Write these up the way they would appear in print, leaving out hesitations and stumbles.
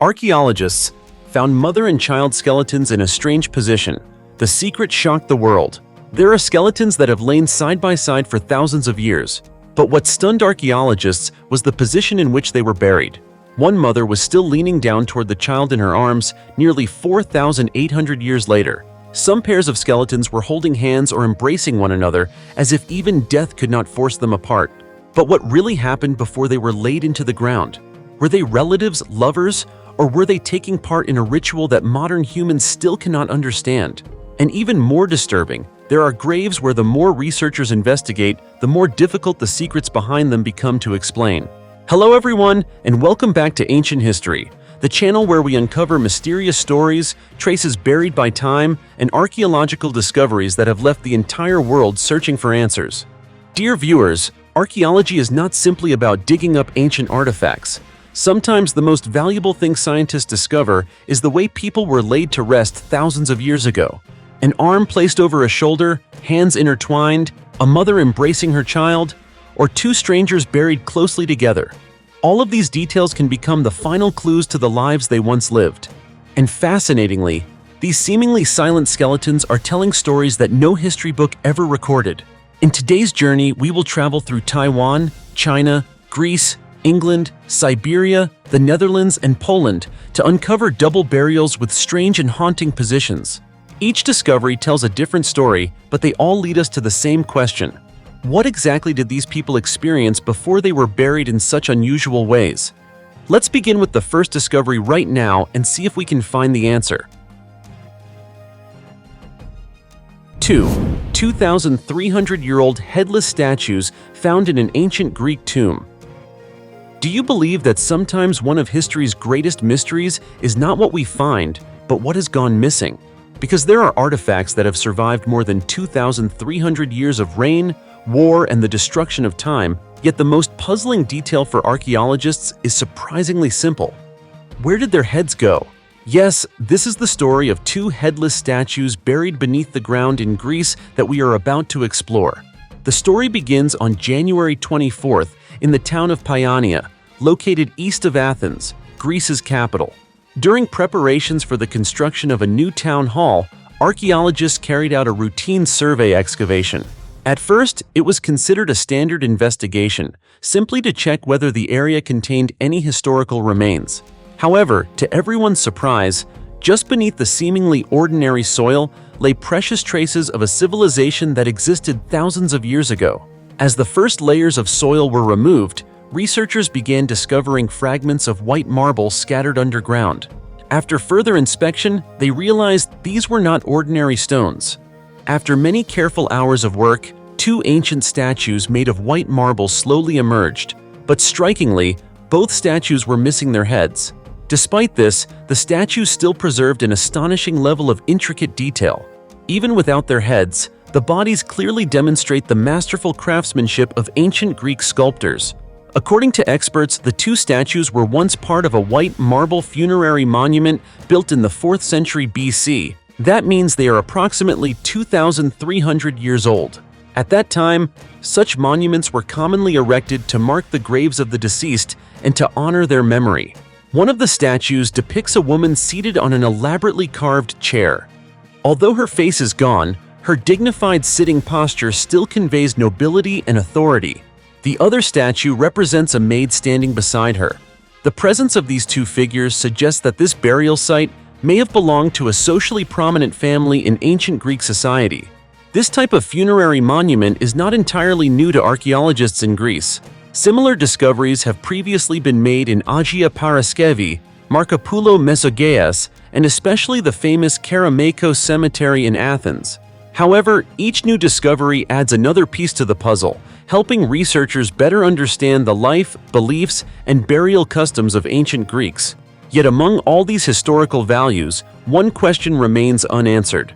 Archaeologists found mother and child skeletons in a strange position. The secret shocked the world. There are skeletons that have lain side by side for thousands of years. But what stunned archaeologists was the position in which they were buried. One mother was still leaning down toward the child in her arms nearly 4,800 years later. Some pairs of skeletons were holding hands or embracing one another as if even death could not force them apart. But what really happened before they were laid into the ground? Were they relatives, lovers, or were they taking part in a ritual that modern humans still cannot understand? And even more disturbing, there are graves where the more researchers investigate, the more difficult the secrets behind them become to explain. Hello everyone, and welcome back to Ancient History, the channel where we uncover mysterious stories, traces buried by time, and archaeological discoveries that have left the entire world searching for answers. Dear viewers, archaeology is not simply about digging up ancient artifacts. Sometimes the most valuable thing scientists discover is the way people were laid to rest thousands of years ago. An arm placed over a shoulder, hands intertwined, a mother embracing her child, or two strangers buried closely together. All of these details can become the final clues to the lives they once lived. And fascinatingly, these seemingly silent skeletons are telling stories that no history book ever recorded. In today's journey, we will travel through Taiwan, China, Greece, England, Siberia, the Netherlands, and Poland to uncover double burials with strange and haunting positions. Each discovery tells a different story, but they all lead us to the same question. What exactly did these people experience before they were buried in such unusual ways? Let's begin with the first discovery right now and see if we can find the answer. 2,300-year-old headless statues found in an ancient Greek tomb. Do you believe that sometimes one of history's greatest mysteries is not what we find, but what has gone missing? Because there are artifacts that have survived more than 2,300 years of rain, war, and the destruction of time, yet the most puzzling detail for archaeologists is surprisingly simple. Where did their heads go? Yes, this is the story of two headless statues buried beneath the ground in Greece that we are about to explore. The story begins on January 24th in the town of Paionia, located east of Athens, Greece's capital. During preparations for the construction of a new town hall, archaeologists carried out a routine survey excavation. At first, it was considered a standard investigation, simply to check whether the area contained any historical remains. However, to everyone's surprise, just beneath the seemingly ordinary soil lay precious traces of a civilization that existed thousands of years ago. As the first layers of soil were removed, researchers began discovering fragments of white marble scattered underground. After further inspection, they realized these were not ordinary stones. After many careful hours of work, two ancient statues made of white marble slowly emerged, but strikingly, both statues were missing their heads. Despite this, the statues still preserved an astonishing level of intricate detail. Even without their heads, the bodies clearly demonstrate the masterful craftsmanship of ancient Greek sculptors. According to experts, the two statues were once part of a white marble funerary monument built in the 4th century BC. That means they are approximately 2,300 years old. At that time, such monuments were commonly erected to mark the graves of the deceased and to honor their memory. One of the statues depicts a woman seated on an elaborately carved chair. Although her face is gone, her dignified sitting posture still conveys nobility and authority. The other statue represents a maid standing beside her. The presence of these two figures suggests that this burial site may have belonged to a socially prominent family in ancient Greek society. This type of funerary monument is not entirely new to archaeologists in Greece. Similar discoveries have previously been made in Agia Paraskevi, Markopoulou Mesogeas, and especially the famous Kerameikos Cemetery in Athens. However, each new discovery adds another piece to the puzzle, helping researchers better understand the life, beliefs, and burial customs of ancient Greeks. Yet among all these historical values, one question remains unanswered.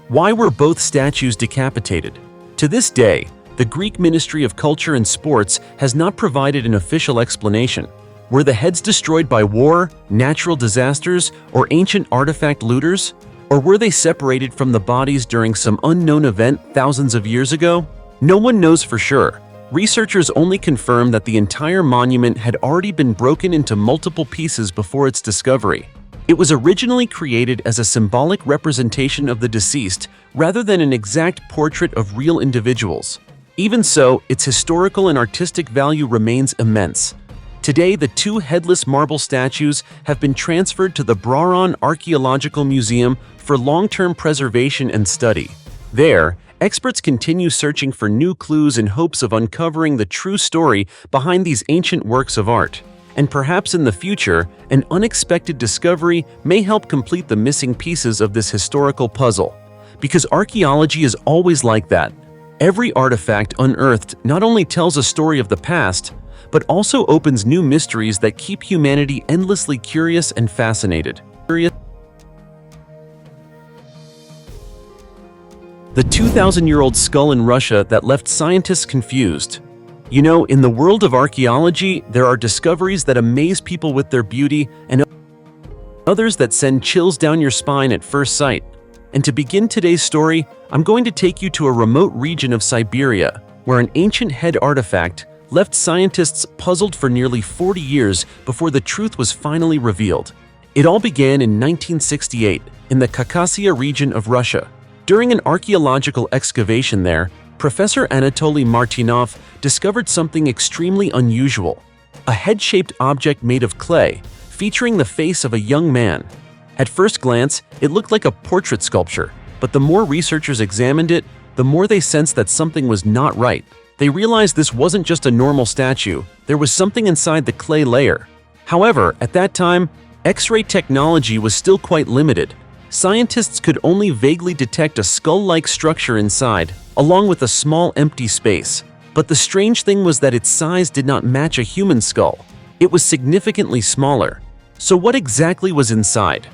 Why were both statues decapitated? To this day, the Greek Ministry of Culture and Sports has not provided an official explanation. Were the heads destroyed by war, natural disasters, or ancient artifact looters? Or were they separated from the bodies during some unknown event thousands of years ago? No one knows for sure, Researchers only confirmed that the entire monument had already been broken into multiple pieces before its discovery. It was originally created as a symbolic representation of the deceased rather than an exact portrait of real individuals. Even so, its historical and artistic value remains immense. Today, the two headless marble statues have been transferred to the Braun Archaeological Museum for long-term preservation and study. There, experts continue searching for new clues in hopes of uncovering the true story behind these ancient works of art. And perhaps in the future, an unexpected discovery may help complete the missing pieces of this historical puzzle. Because archaeology is always like that. Every artifact unearthed not only tells a story of the past, but also opens new mysteries that keep humanity endlessly curious and fascinated. The 2,000-year-old skull in Russia that left scientists confused. You know, in the world of archaeology, there are discoveries that amaze people with their beauty and others that send chills down your spine at first sight. And to begin today's story, I'm going to take you to a remote region of Siberia, where an ancient head artifact left scientists puzzled for nearly 40 years before the truth was finally revealed. It all began in 1968 in the Caucasia region of Russia. During an archaeological excavation there, Professor Anatoly Martynov discovered something extremely unusual, a head-shaped object made of clay, featuring the face of a young man. At first glance, it looked like a portrait sculpture, but the more researchers examined it, the more they sensed that something was not right. They realized this wasn't just a normal statue, there was something inside the clay layer. However, at that time, X-ray technology was still quite limited. Scientists could only vaguely detect a skull-like structure inside, along with a small empty space. But the strange thing was that its size did not match a human skull. It was significantly smaller. So what exactly was inside?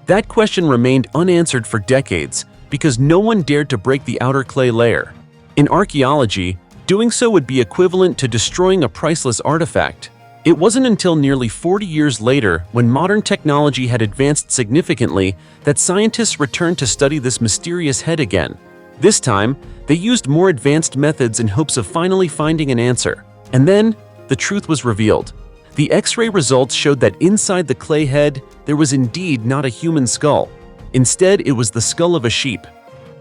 That question remained unanswered for decades because no one dared to break the outer clay layer. In archaeology, doing so would be equivalent to destroying a priceless artifact. It wasn't until nearly 40 years later, when modern technology had advanced significantly, that scientists returned to study this mysterious head again. This time, they used more advanced methods in hopes of finally finding an answer. And then, the truth was revealed. The X-ray results showed that inside the clay head, there was indeed not a human skull. Instead, it was the skull of a sheep.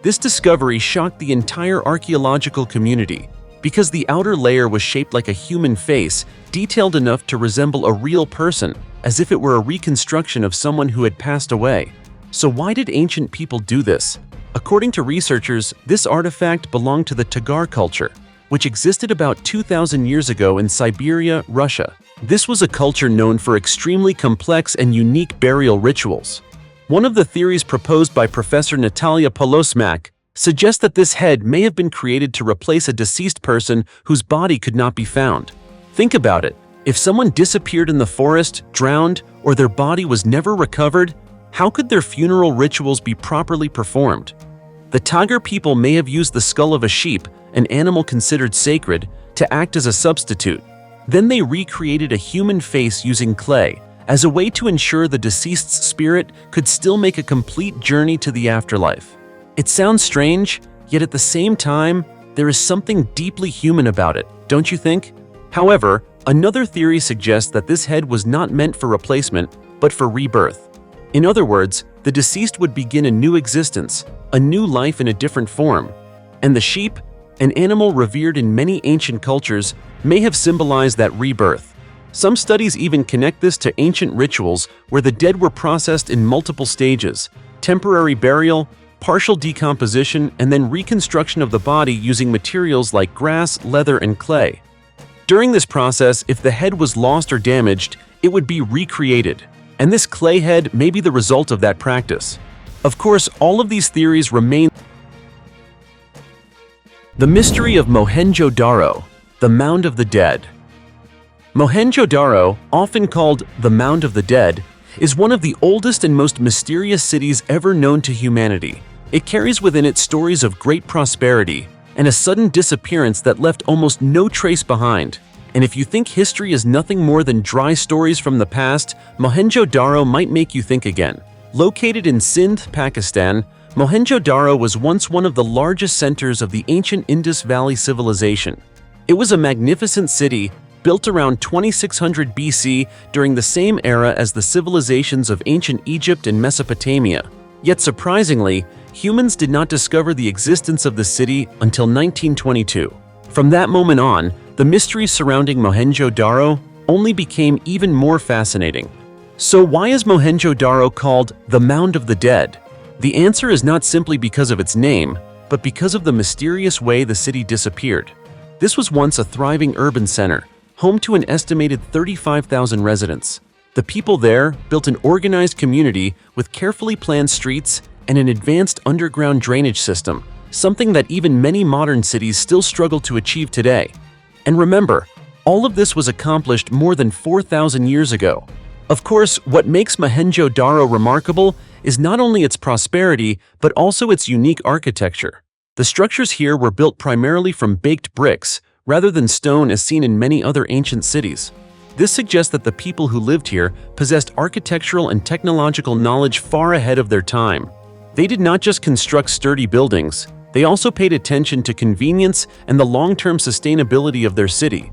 This discovery shocked the entire archaeological community. Because the outer layer was shaped like a human face, detailed enough to resemble a real person, as if it were a reconstruction of someone who had passed away. So why did ancient people do this? According to researchers, this artifact belonged to the Tagar culture, which existed about 2,000 years ago in Siberia, Russia. This was a culture known for extremely complex and unique burial rituals. One of the theories proposed by Professor Natalia Polosmak suggests that this head may have been created to replace a deceased person whose body could not be found. Think about it. If someone disappeared in the forest, drowned, or their body was never recovered, how could their funeral rituals be properly performed? The Tagar people may have used the skull of a sheep, an animal considered sacred, to act as a substitute. Then they recreated a human face using clay, as a way to ensure the deceased's spirit could still make a complete journey to the afterlife. It sounds strange, yet at the same time, there is something deeply human about it, don't you think? However, another theory suggests that this head was not meant for replacement, but for rebirth. In other words, the deceased would begin a new existence, a new life in a different form. And the sheep, an animal revered in many ancient cultures, may have symbolized that rebirth. Some studies even connect this to ancient rituals where the dead were processed in multiple stages: temporary burial, partial decomposition, and then reconstruction of the body using materials like grass, leather, and clay. During this process, if the head was lost or damaged, it would be recreated, and this clay head may be the result of that practice. Of course, all of these theories remain. The mystery of Mohenjo-Daro, the Mound of the Dead. Mohenjo-Daro, often called the Mound of the Dead, is one of the oldest and most mysterious cities ever known to humanity. It carries within it stories of great prosperity and a sudden disappearance that left almost no trace behind. And if you think history is nothing more than dry stories from the past, Mohenjo-Daro might make you think again. Located in Sindh, Pakistan, Mohenjo-Daro was once one of the largest centers of the ancient Indus Valley civilization. It was a magnificent city built around 2600 BC during the same era as the civilizations of ancient Egypt and Mesopotamia. Yet surprisingly, humans did not discover the existence of the city until 1922. From that moment on, the mysteries surrounding Mohenjo-Daro only became even more fascinating. So why is Mohenjo-Daro called the Mound of the Dead? The answer is not simply because of its name, but because of the mysterious way the city disappeared. This was once a thriving urban center, home to an estimated 35,000 residents. The people there built an organized community with carefully planned streets and an advanced underground drainage system, something that even many modern cities still struggle to achieve today. And remember, all of this was accomplished more than 4,000 years ago. Of course, what makes Mohenjo-Daro remarkable is not only its prosperity, but also its unique architecture. The structures here were built primarily from baked bricks, rather than stone as seen in many other ancient cities. This suggests that the people who lived here possessed architectural and technological knowledge far ahead of their time. They did not just construct sturdy buildings, they also paid attention to convenience and the long-term sustainability of their city.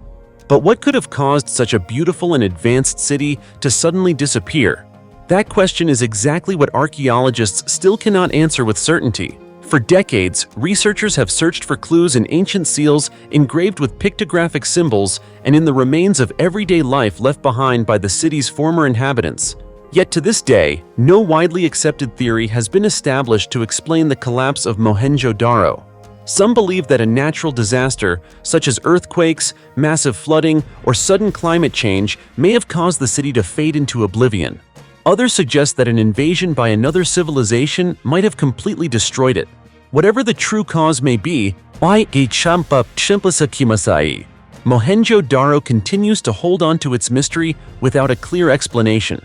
But what could have caused such a beautiful and advanced city to suddenly disappear? That question is exactly what archaeologists still cannot answer with certainty. For decades, researchers have searched for clues in ancient seals engraved with pictographic symbols and in the remains of everyday life left behind by the city's former inhabitants. Yet to this day, no widely accepted theory has been established to explain the collapse of Mohenjo-Daro. Some believe that a natural disaster, such as earthquakes, massive flooding, or sudden climate change, may have caused the city to fade into oblivion. Others suggest that an invasion by another civilization might have completely destroyed it. Whatever the true cause may be, Mohenjo-Daro continues to hold on to its mystery without a clear explanation.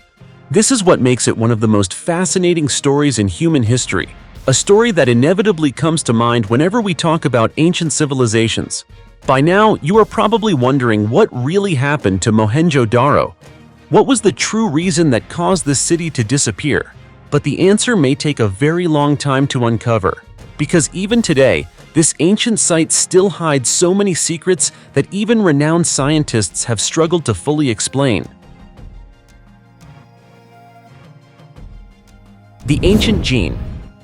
This is what makes it one of the most fascinating stories in human history, a story that inevitably comes to mind whenever we talk about ancient civilizations. By now, you are probably wondering what really happened to Mohenjo-Daro. What was the true reason that caused this city to disappear? But the answer may take a very long time to uncover, because even today, this ancient site still hides so many secrets that even renowned scientists have struggled to fully explain. The ancient gene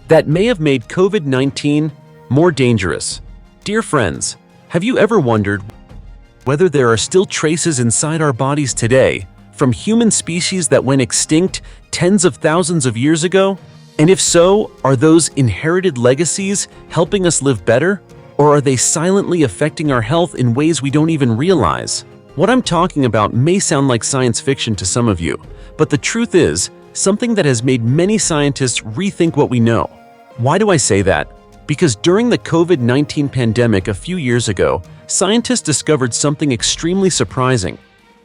that may have made COVID-19 more dangerous. Dear friends, have you ever wondered whether there are still traces inside our bodies today from human species that went extinct tens of thousands of years ago? And if so, are those inherited legacies helping us live better? Or are they silently affecting our health in ways we don't even realize? What I'm talking about may sound like science fiction to some of you, but the truth is, something that has made many scientists rethink what we know. Why do I say that? Because during the COVID-19 pandemic a few years ago, scientists discovered something extremely surprising.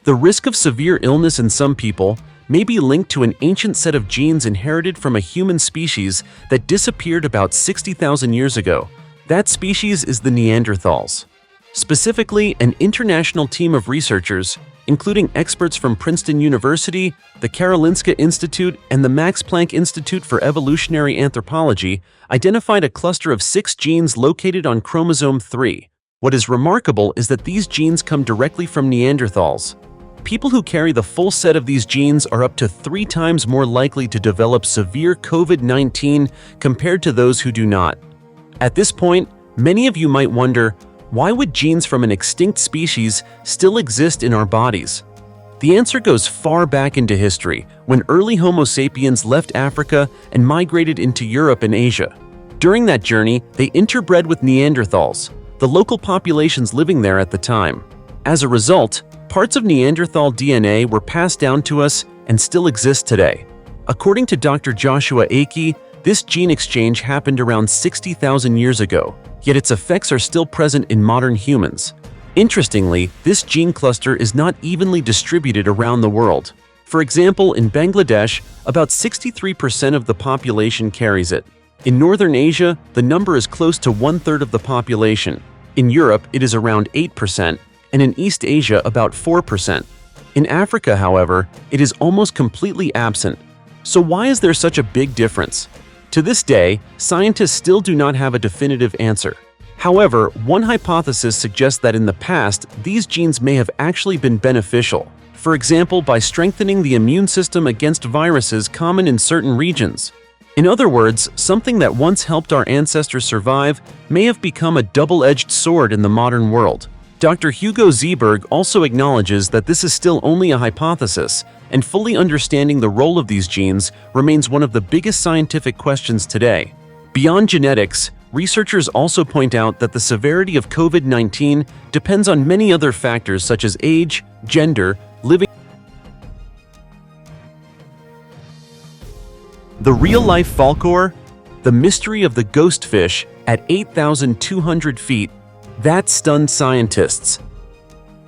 The risk of severe illness in some people may be linked to an ancient set of genes inherited from a human species that disappeared about 60,000 years ago. That species is the Neanderthals. Specifically, an international team of researchers, including experts from Princeton University, the Karolinska Institute, and the Max Planck Institute for Evolutionary Anthropology, identified a cluster of 6 genes located on chromosome 3. What is remarkable is that these genes come directly from Neanderthals. People who carry the full set of these genes are up to 3 times more likely to develop severe COVID-19 compared to those who do not. At this point, many of you might wonder, why would genes from an extinct species still exist in our bodies? The answer goes far back into history, when early Homo sapiens left Africa and migrated into Europe and Asia. During that journey, they interbred with Neanderthals, the local populations living there at the time. As a result, parts of Neanderthal DNA were passed down to us and still exist today. According to Dr. Joshua Akey, this gene exchange happened around 60,000 years ago, yet its effects are still present in modern humans. Interestingly, this gene cluster is not evenly distributed around the world. For example, in Bangladesh, about 63% of the population carries it. In Northern Asia, the number is close to 1/3 of the population. In Europe, it is around 8%, and in East Asia, about 4%. In Africa, however, it is almost completely absent. So why is there such a big difference? To this day, scientists still do not have a definitive answer. However, one hypothesis suggests that in the past, these genes may have actually been beneficial, for example by strengthening the immune system against viruses common in certain regions. In other words, something that once helped our ancestors survive may have become a double-edged sword in the modern world. Dr. Hugo Zeeberg also acknowledges that this is still only a hypothesis, and fully understanding the role of these genes remains one of the biggest scientific questions today. Beyond genetics, researchers also point out that the severity of COVID-19 depends on many other factors such as age, gender, living. The real-life Falkor, the mystery of the ghost fish at 8,200 feet, that stunned scientists.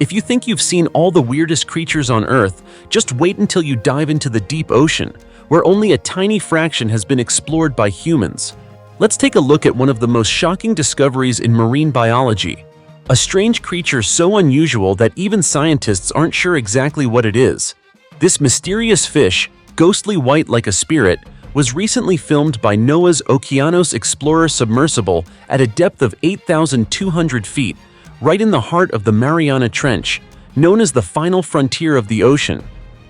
If you think you've seen all the weirdest creatures on Earth, just wait until you dive into the deep ocean, where only a tiny fraction has been explored by humans. Let's take a look at one of the most shocking discoveries in marine biology. A strange creature so unusual that even scientists aren't sure exactly what it is. This mysterious fish, ghostly white like a spirit, was recently filmed by NOAA's Okeanos Explorer submersible at a depth of 8,200 feet, right in the heart of the Mariana Trench, known as the final frontier of the ocean.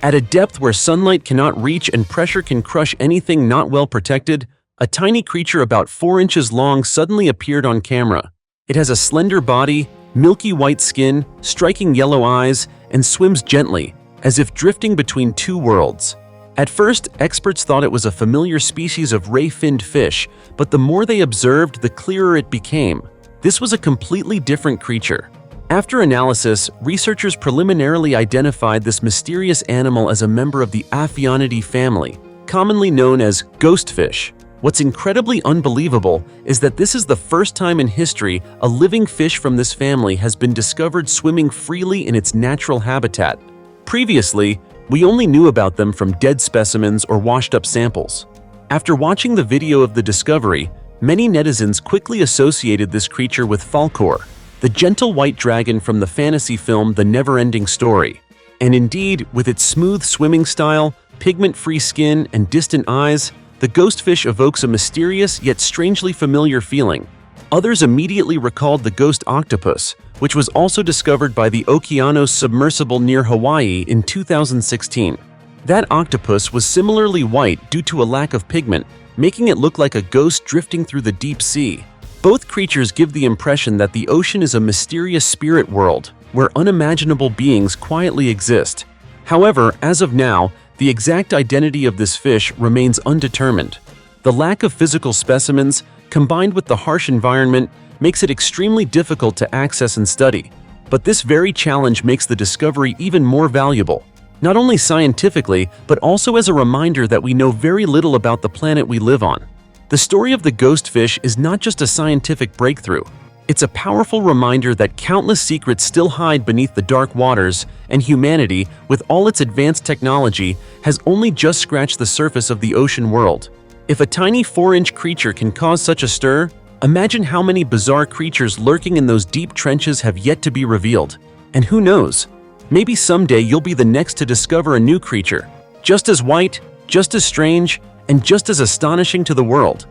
At a depth where sunlight cannot reach and pressure can crush anything not well protected, a tiny creature about 4 inches long suddenly appeared on camera. It has a slender body, milky white skin, striking yellow eyes, and swims gently, as if drifting between two worlds. At first, experts thought it was a familiar species of ray-finned fish, but the more they observed, the clearer it became. This was a completely different creature. After analysis, researchers preliminarily identified this mysterious animal as a member of the Aphionidae family, commonly known as ghostfish. What's incredibly unbelievable is that this is the first time in history a living fish from this family has been discovered swimming freely in its natural habitat. Previously, we only knew about them from dead specimens or washed-up samples. After watching the video of the discovery, many netizens quickly associated this creature with Falkor, the gentle white dragon from the fantasy film The Never-Ending Story. And indeed, with its smooth swimming style, pigment-free skin, and distant eyes, the ghostfish evokes a mysterious yet strangely familiar feeling. Others immediately recalled the ghost octopus, which was also discovered by the Okeanos submersible near Hawaii in 2016. That octopus was similarly white due to a lack of pigment, making it look like a ghost drifting through the deep sea. Both creatures give the impression that the ocean is a mysterious spirit world, where unimaginable beings quietly exist. However, as of now, the exact identity of this fish remains undetermined. The lack of physical specimens, combined with the harsh environment, makes it extremely difficult to access and study. But this very challenge makes the discovery even more valuable, not only scientifically, but also as a reminder that we know very little about the planet we live on. The story of the ghostfish is not just a scientific breakthrough. It's a powerful reminder that countless secrets still hide beneath the dark waters, and humanity, with all its advanced technology, has only just scratched the surface of the ocean world. If a tiny 4-inch creature can cause such a stir, imagine how many bizarre creatures lurking in those deep trenches have yet to be revealed. And who knows? Maybe someday you'll be the next to discover a new creature, just as white, just as strange, and just as astonishing to the world.